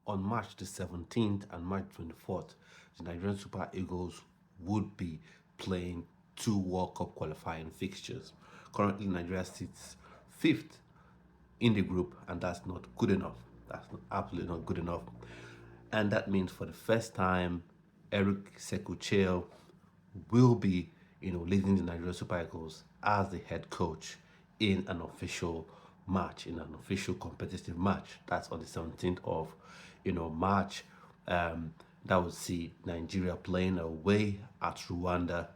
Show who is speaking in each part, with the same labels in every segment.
Speaker 1: on March the 17th and March 24th, the Nigerian Super Eagles would be playing two World Cup qualifying fixtures. Currently, Nigeria sits fifth in the group, and that's not good enough. That's absolutely not good enough. And that means for the first time, Eric Chelle will be, leading the Nigeria Super Eagles as the head coach in an official match, in an official competitive match. That's on the 17th of, March. That would see Nigeria playing away at Rwanda,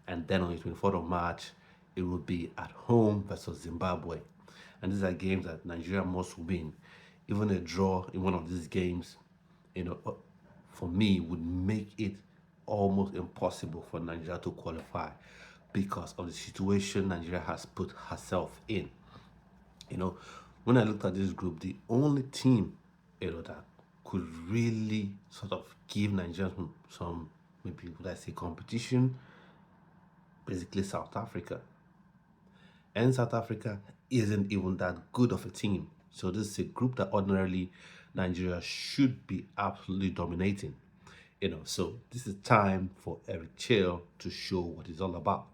Speaker 1: and then on the 24th of March, it will be at home versus Zimbabwe. And these are games that Nigeria must win. Even a draw in one of these games, for me, would make it almost impossible for Nigeria to qualify because of the situation Nigeria has put herself in. You know, when I looked at this group, the only team, that could really sort of give Nigeria some maybe would I say competition, basically South Africa. And South Africa isn't even that good of a team. So this is a group that ordinarily Nigeria should be absolutely dominating. So this is time for Eric Chelle to show what he's all about.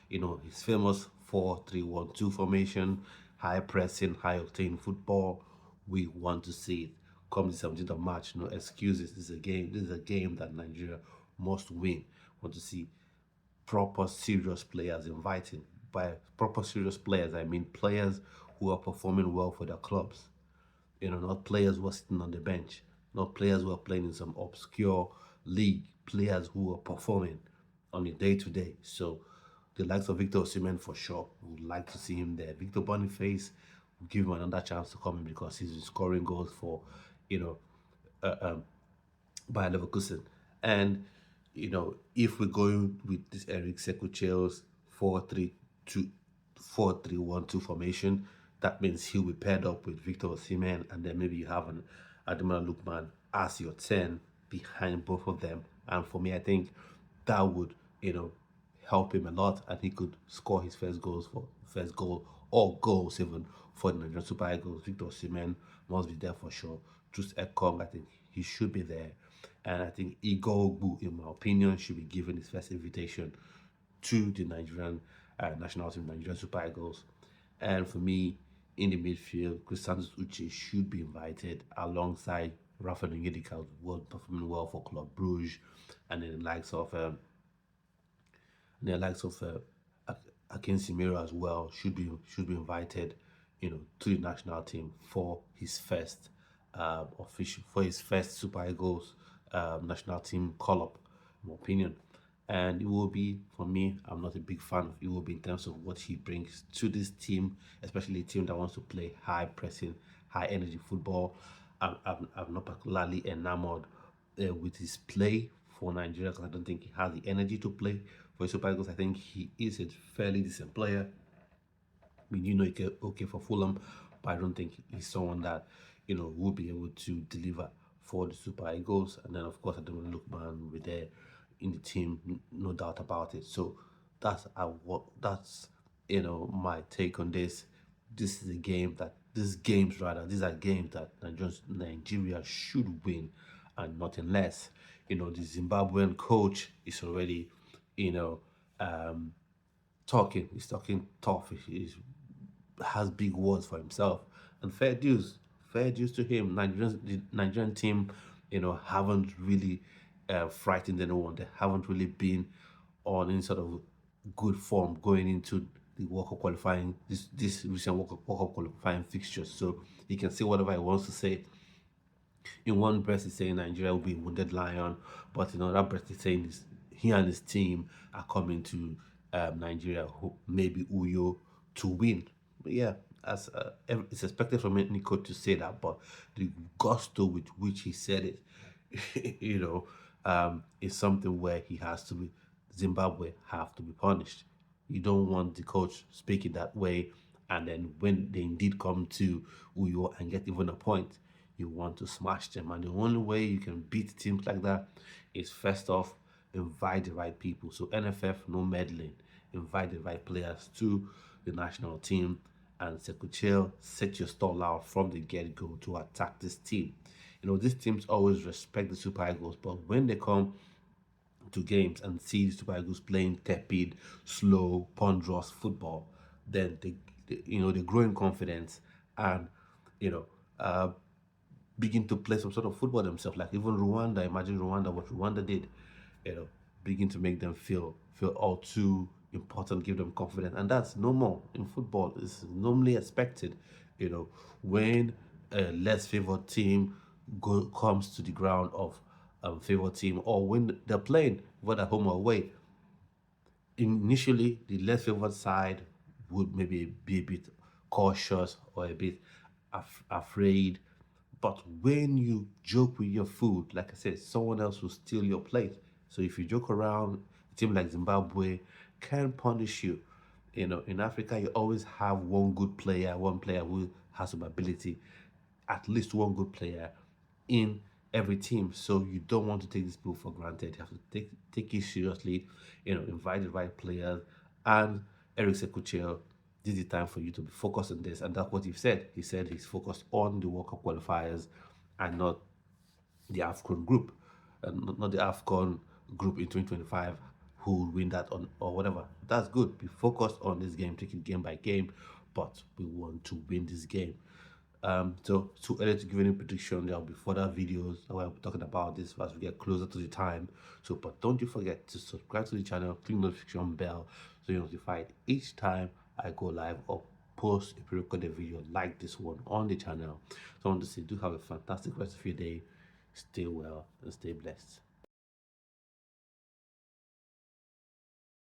Speaker 1: His famous 4-3-1-2 formation, high pressing, high octane football. We want to see it. Come the 17th of March, no excuses. This is a game. This is a game that Nigeria must win. Want to see proper serious players inviting. By proper serious players, I mean players who are performing well for their clubs. Not players who are sitting on the bench, not players who are playing in some obscure league, players who are performing on a day-to-day. So the likes of Victor Osimhen for sure, would like to see him there. Victor Boniface, will give him another chance to come in because he's been scoring goals for, you know, Bayer Leverkusen. And, if we're going with this Eric Chelle's 4-3-2, 4-3-1-2 formation, that means he'll be paired up with Victor Osimhen, and then maybe you have an Ademola Lookman as your 10 behind both of them. And for me, I think that would, help him a lot, and he could score his first goal or goals even for the Nigerian Super Eagles. Victor Osimhen must be there for sure. Truth Ekong, I think he should be there. And I think Igor Ogbu, in my opinion, should be given his first invitation to the Nigerian national team, Nigerian Super Eagles. And for me, in the midfield, Christian Uche should be invited alongside Rafa Ngedika, who performing well for Club Brugge, and then Akin Simiro as well should be invited, to the national team for his first Super Eagles national team call up, in my opinion. And it will be, for me, I'm not a big fan of Iwobi in terms of what he brings to this team, especially a team that wants to play high pressing, high energy football. I'm not particularly enamored with his play for Nigeria because I don't think he has the energy to play for Super Eagles. I think he is a fairly decent player. I mean, he get okay for Fulham, but I don't think he's someone that, will be able to deliver for the Super Eagles. And then, of course, I don't want to look man with there in the team, no doubt about it. So that's my take on this. This is a game that these are games that Nigeria should win and nothing less. The Zimbabwean coach is already, you know, um, talking. He's talking tough. He has big words for himself, and fair dues to him. The Nigerian team, haven't really frightened anyone. They haven't really been on any sort of good form going into the World Cup qualifying this recent World Cup qualifying fixtures. So he can say whatever he wants to say. In one breast, he's saying Nigeria will be a wounded lion, but in another breast, he's saying he and his team are coming to Nigeria, maybe Uyo, to win. But yeah, as it's expected from any coach to say that, but the gusto with which he said it, is something where Zimbabwe have to be punished. You don't want the coach speaking that way, and then when they indeed come to Uyo and get even a point, you want to smash them. And the only way you can beat teams like that is first off, invite the right people. So NFF, no meddling. Invite the right players to the national team, and Sekuchel, set your stall out from the get-go to attack this team. These teams always respect the Super Eagles, but when they come to games and see the Super Eagles playing tepid, slow, ponderous football, then they grow in confidence and you know uh, begin to play some sort of football themselves. Like even Rwanda, imagine Rwanda, what Rwanda did, you know, begin to make them feel all too important, give them confidence, and that's normal in football. It's normally expected, when a less favored team comes to the ground of favored team, or when they're playing whether home or away. Initially, the less favored side would maybe be a bit cautious or a bit afraid. But when you joke with your food, like I said, someone else will steal your plate. So if you joke around, a team like Zimbabwe can punish you. In Africa, you always have one player who has some ability, at least one good player in every team. So you don't want to take this people for granted. You have to take it seriously, invite the right players. And Eric Chelle, this is the time for you to be focused on this. And that's what he said. He said he's focused on the World Cup qualifiers and not the AFCON group, and not the AFCON group in 2025 who will win that on or whatever. That's good. Be focused on this game, take it game by game, but we want to win this game. So too early to give any prediction. There'll be further videos where I'll be talking about this as we get closer to the time. So, but don't you forget to subscribe to the channel, click the notification bell so you're notified each time I go live or post a pre-recorded video like this one on the channel. So I want to say, do have a fantastic rest of your day. Stay well and stay blessed.